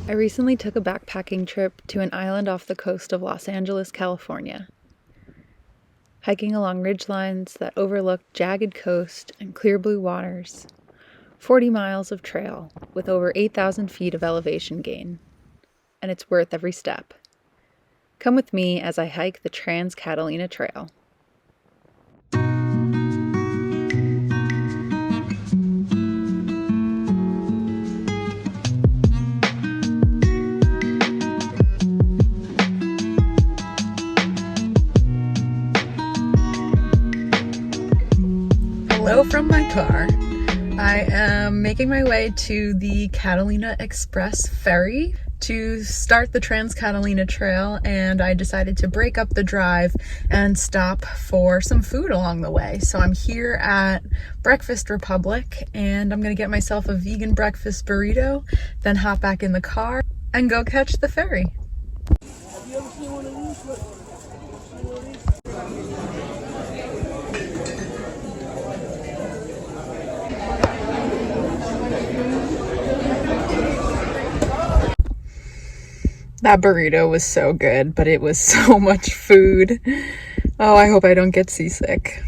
I recently took a backpacking trip to an island off the coast of Los Angeles, California. Hiking along ridgelines that overlook jagged coast and clear blue waters. 40 miles of trail with over 8,000 feet of elevation gain. And it's worth every step. Come with me as I hike the Trans Catalina Trail. Hello from my car. I am making my way to the Catalina Express ferry to start the Trans Catalina Trail, and I decided to break up the drive and stop for some food along the way. So I'm here at Breakfast Republic and I'm gonna get myself a vegan breakfast burrito, then hop back in the car and go catch the ferry. Have you ever seen one of these? That burrito was so good, but it was so much food. Oh, I hope I don't get seasick.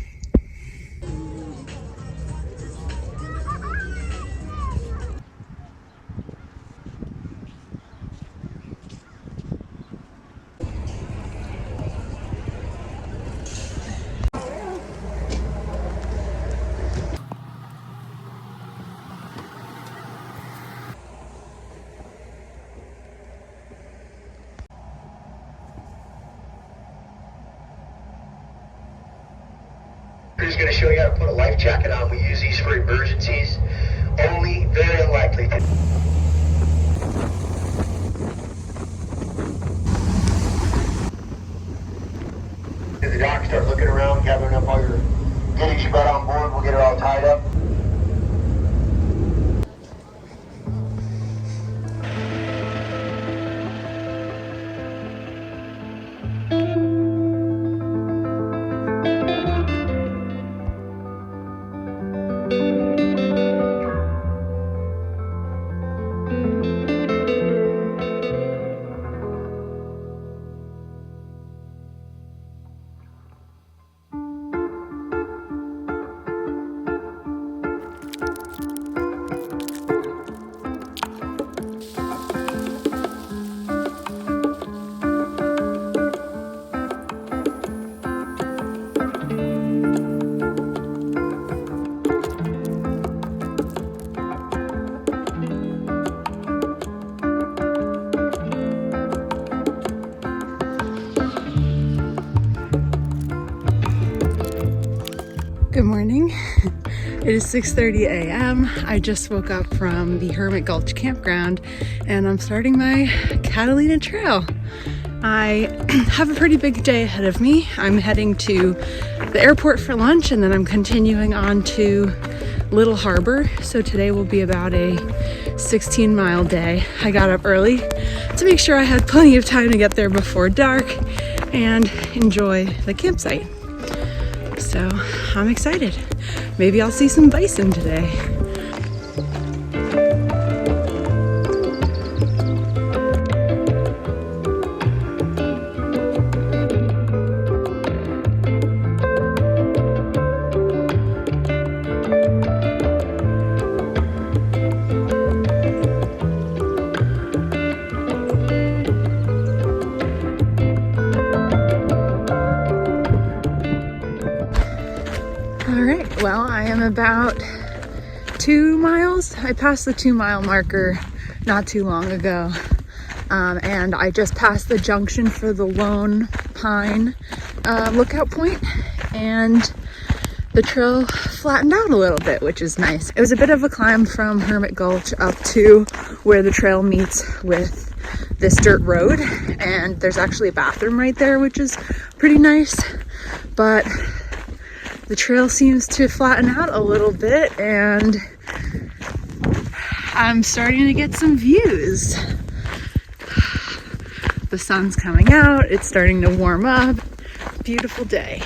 We're just going to show you how to put a life jacket on. We use these for emergencies. Only very unlikely to... The dock, start looking around, gathering up all your goodies you got on board. We'll get it all tied up. Good morning. It is 6:30 a.m. I just woke up from the Hermit Gulch campground and I'm starting my Catalina Trail. I have a pretty big day ahead of me. I'm heading to the airport for lunch and then I'm continuing on to Little Harbor. So today will be about a 16-mile day. I got up early to make sure I had plenty of time to get there before dark and enjoy the campsite. So I'm excited. Maybe I'll see some bison today. Well, I am about 2 miles. I passed the 2-mile marker not too long ago. And I just passed the junction for the Lone Pine lookout point, and the trail flattened out a little bit, which is nice. It was a bit of a climb from Hermit Gulch up to where the trail meets with this dirt road, and there's actually a bathroom right there, which is pretty nice. But the trail seems to flatten out a little bit and I'm starting to get some views. The sun's coming out, it's starting to warm up. Beautiful day.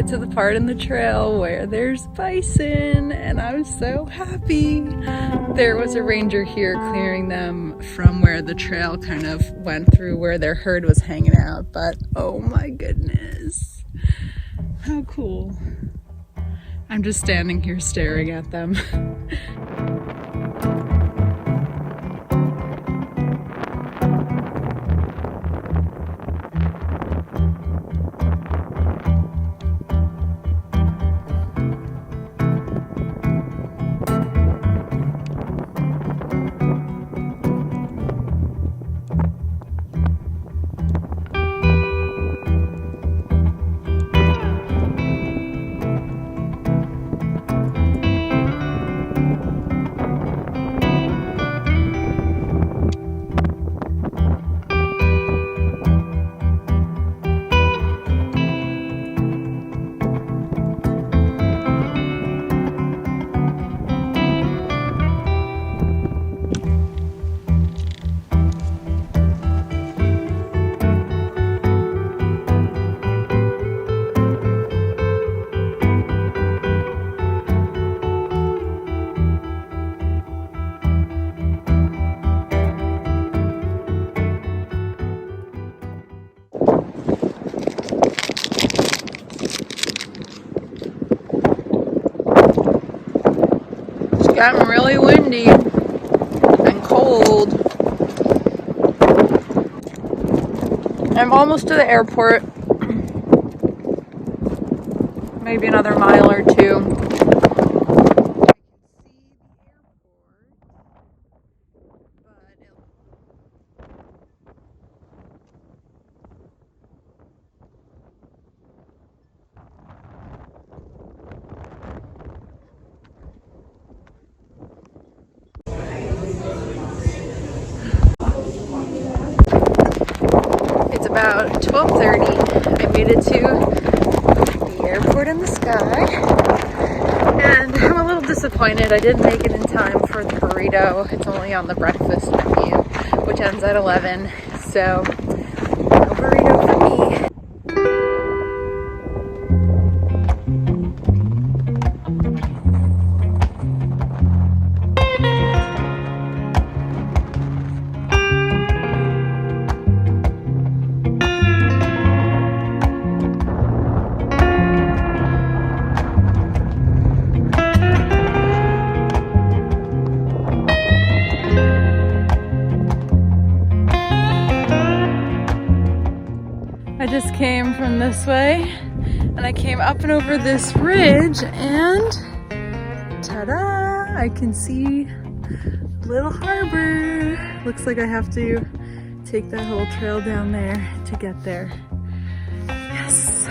to the part in the trail where there's bison, and I'm so happy. There was a ranger here clearing them from where the trail kind of went through where their herd was hanging out, but oh my goodness, how cool. I'm just standing here staring at them. Gotten really windy and cold. I'm almost to the airport. Maybe another mile or two. It's about 12:30. I made it to the airport in the sky, and I'm a little disappointed I didn't make it in time for the burrito. It's only on the breakfast menu, which ends at 11, so no burrito for me. I just came from this way, and I came up and over this ridge, and ta-da! I can see Little Harbor. Looks like I have to take that whole trail down there to get there. Yes!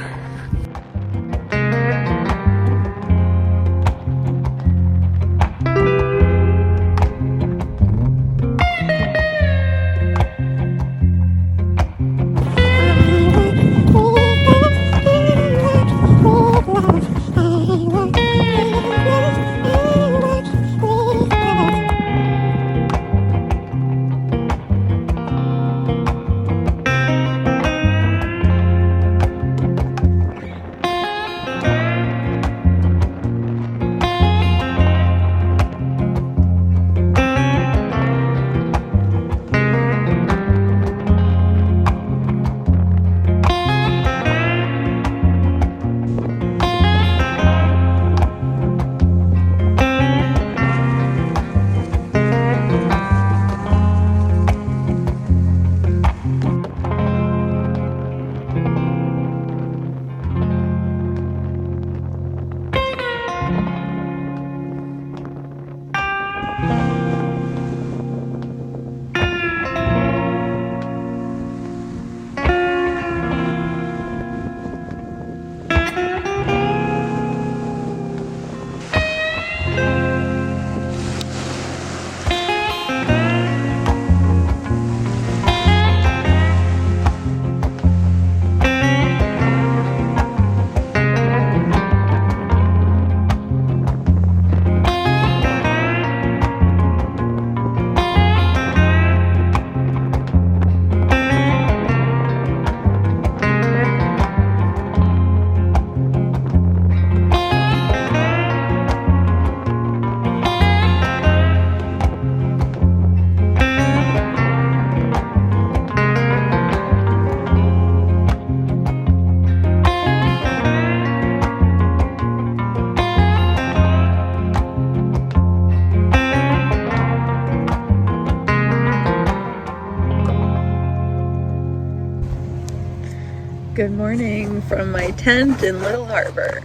morning from my tent in Little Harbor.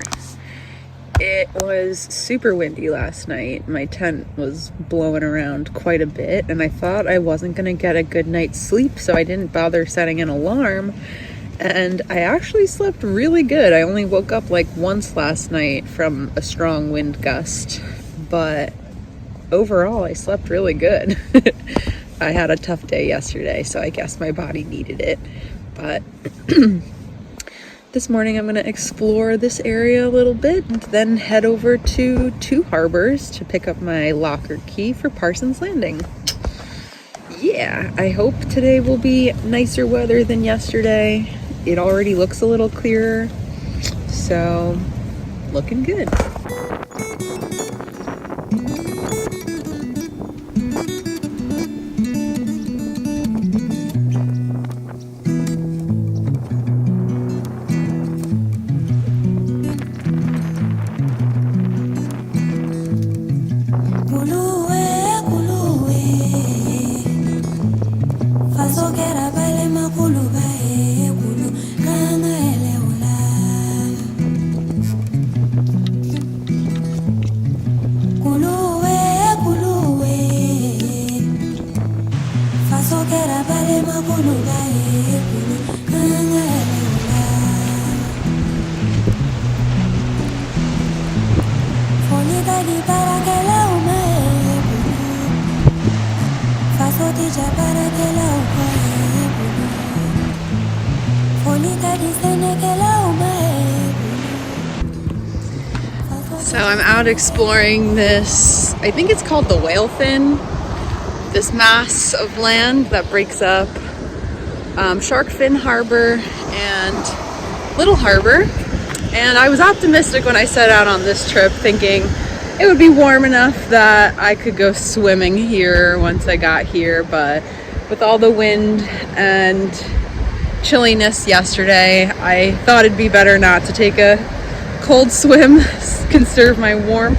It was super windy last night. My tent was blowing around quite a bit, and I thought I wasn't going to get a good night's sleep, so I didn't bother setting an alarm. And I actually slept really good. I only woke up like once last night from a strong wind gust, but overall I slept really good. I had a tough day yesterday, so I guess my body needed it. But this morning I'm going to explore this area a little bit and then head over to Two Harbors to pick up my locker key for Parsons Landing. Yeah, I hope today will be nicer weather than yesterday. It already looks a little clearer, so looking good. So I'm out exploring this, I think it's called the whale fin, this mass of land that breaks up Shark Fin Harbor and Little Harbor. And I was optimistic when I set out on this trip, thinking it would be warm enough that I could go swimming here once I got here, but with all the wind and chilliness yesterday, I thought it'd be better not to take a cold swim, conserve my warmth.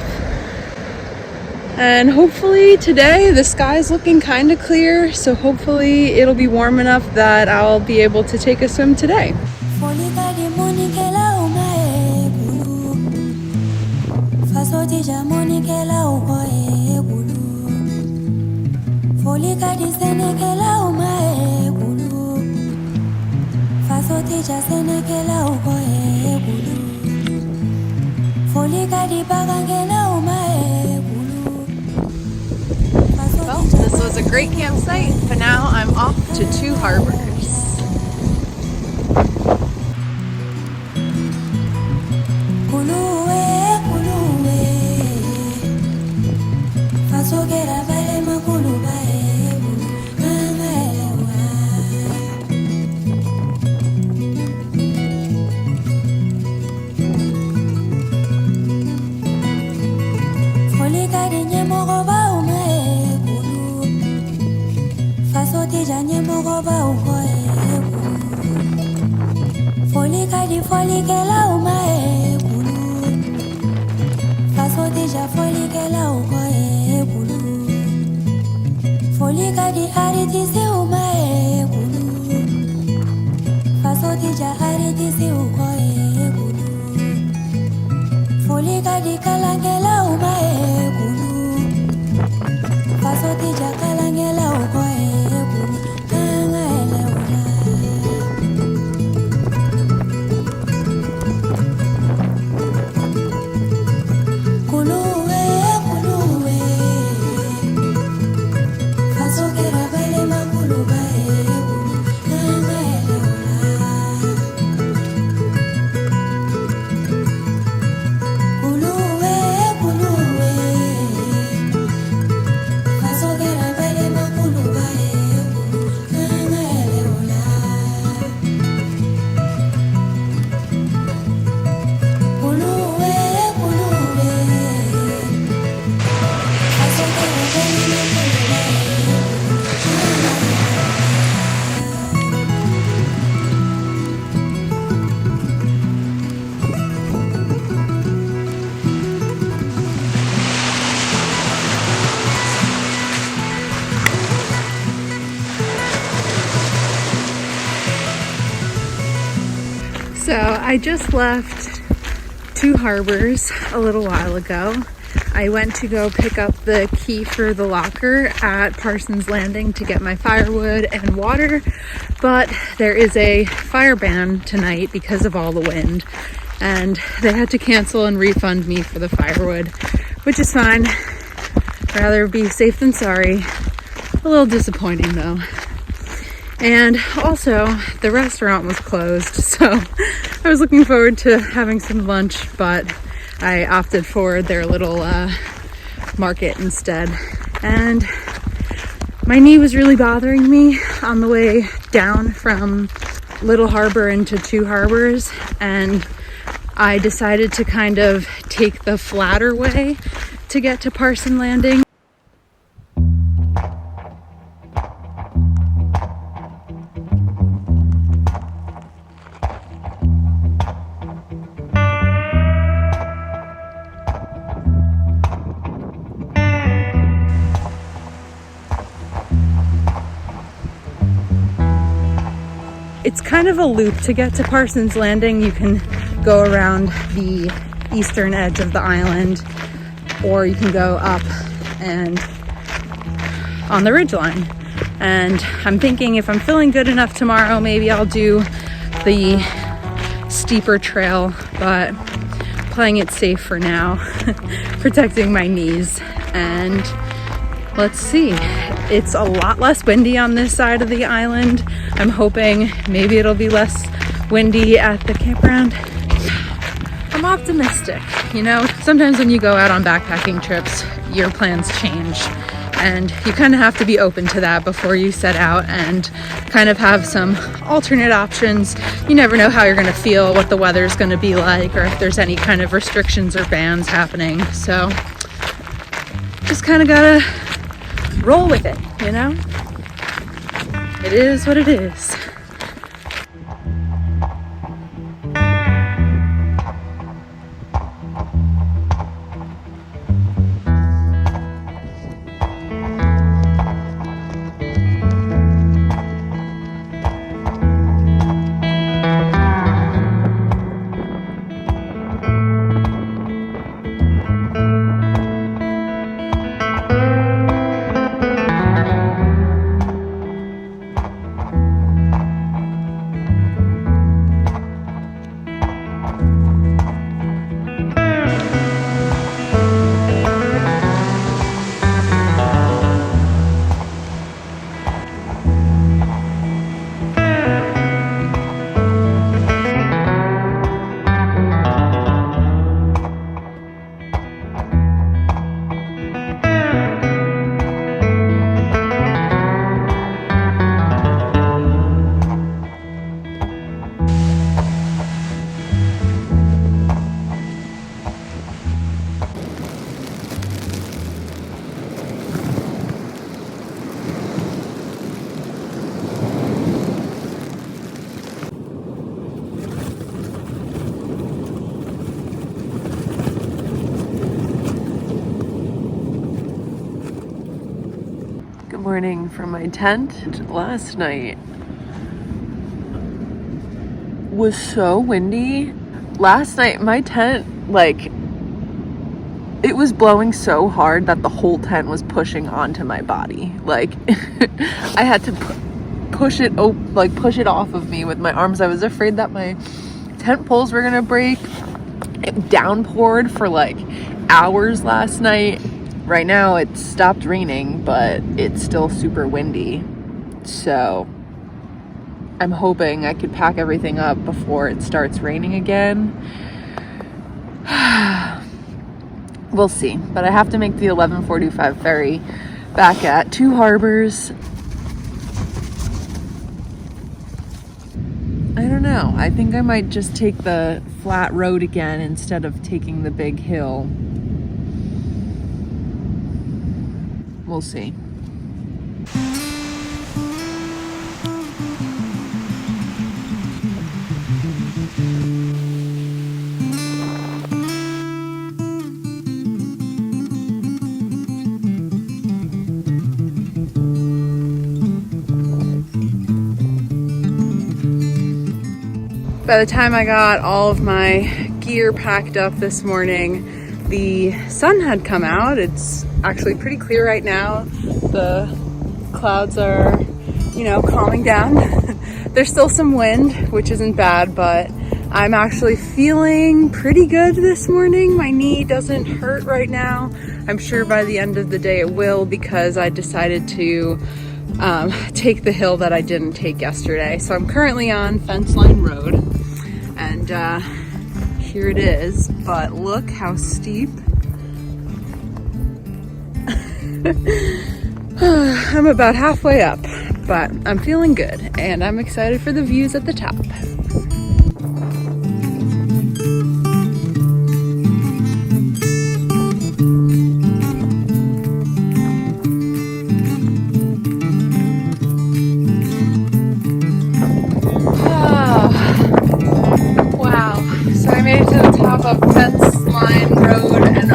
And hopefully today the sky's looking kind of clear, so hopefully it'll be warm enough that I'll be able to take a swim today. Well, this was a great campsite, but now I'm off to Two Harbors. So I just left Two Harbors a little while ago. I went to go pick up the key for the locker at Parsons Landing to get my firewood and water, but there is a fire ban tonight because of all the wind, and they had to cancel and refund me for the firewood, which is fine. Rather be safe than sorry. A little disappointing though. And also, the restaurant was closed, so I was looking forward to having some lunch, but I opted for their little market instead. And my knee was really bothering me on the way down from Little Harbor into Two Harbors, and I decided to kind of take the flatter way to get to Parson Landing. It's kind of a loop to get to Parsons Landing. You can go around the eastern edge of the island, or you can go up and on the ridgeline. And I'm thinking if I'm feeling good enough tomorrow, maybe I'll do the steeper trail, but playing it safe for now, protecting my knees. And let's see. It's a lot less windy on this side of the island. I'm hoping maybe it'll be less windy at the campground. I'm optimistic. You know, sometimes when you go out on backpacking trips, your plans change. And you kind of have to be open to that before you set out and kind of have some alternate options. You never know how you're going to feel, what the weather's going to be like, or if there's any kind of restrictions or bans happening. So just kind of gotta roll with it, you know? It is what it is. Morning from my tent. Last night was so windy. Last night my tent, like, it was blowing so hard that the whole tent was pushing onto my body. Like I had to push it off of me with my arms. I was afraid that my tent poles were gonna break. It downpoured for like hours last night. Right now it's stopped raining, but it's still super windy. So I'm hoping I could pack everything up before it starts raining again. We'll see. But I have to make the 11:45 ferry back at Two Harbors. I don't know. I think I might just take the flat road again instead of taking the big hill. We'll see. By the time I got all of my gear packed up this morning, the sun had come out. It's actually pretty clear right now. The clouds are, you know, calming down. There's still some wind, which isn't bad, but I'm actually feeling pretty good this morning. My knee doesn't hurt right now. I'm sure by the end of the day it will, because I decided to take the hill that I didn't take yesterday. So I'm currently on Fence Line Road, and here it is, but look how steep. I'm about halfway up, but I'm feeling good, and I'm excited for the views at the top. Of Fence Line Road, and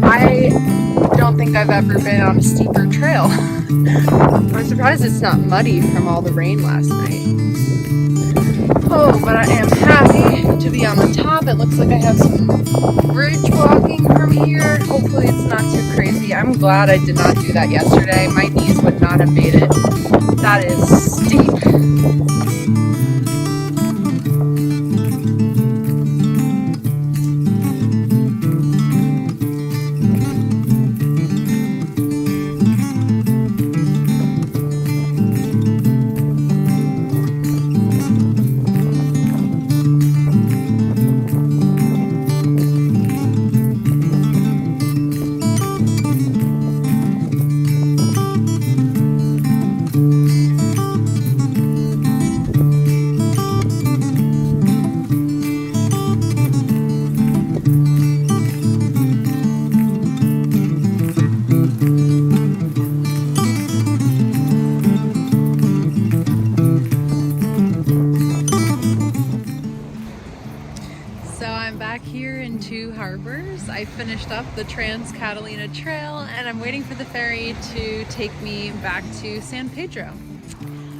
I don't think I've ever been on a steeper trail. I'm surprised it's not muddy from all the rain last night. Oh, but I am happy to be on the top. It looks like I have some bridge walking from here. Hopefully it's not too crazy. I'm glad I did not do that yesterday. My knees would not have made it. That is steep. I finished up the Trans Catalina Trail, and I'm waiting for the ferry to take me back to San Pedro.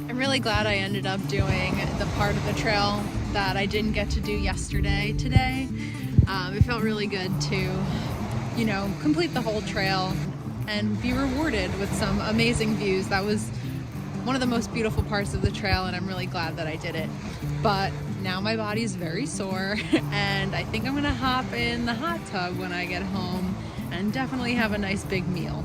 I'm really glad I ended up doing the part of the trail that I didn't get to do yesterday today. It felt really good to, you know, complete the whole trail and be rewarded with some amazing views. That was one of the most beautiful parts of the trail, and I'm really glad that I did it. But now my body's very sore, and I think I'm gonna hop in the hot tub when I get home and definitely have a nice big meal.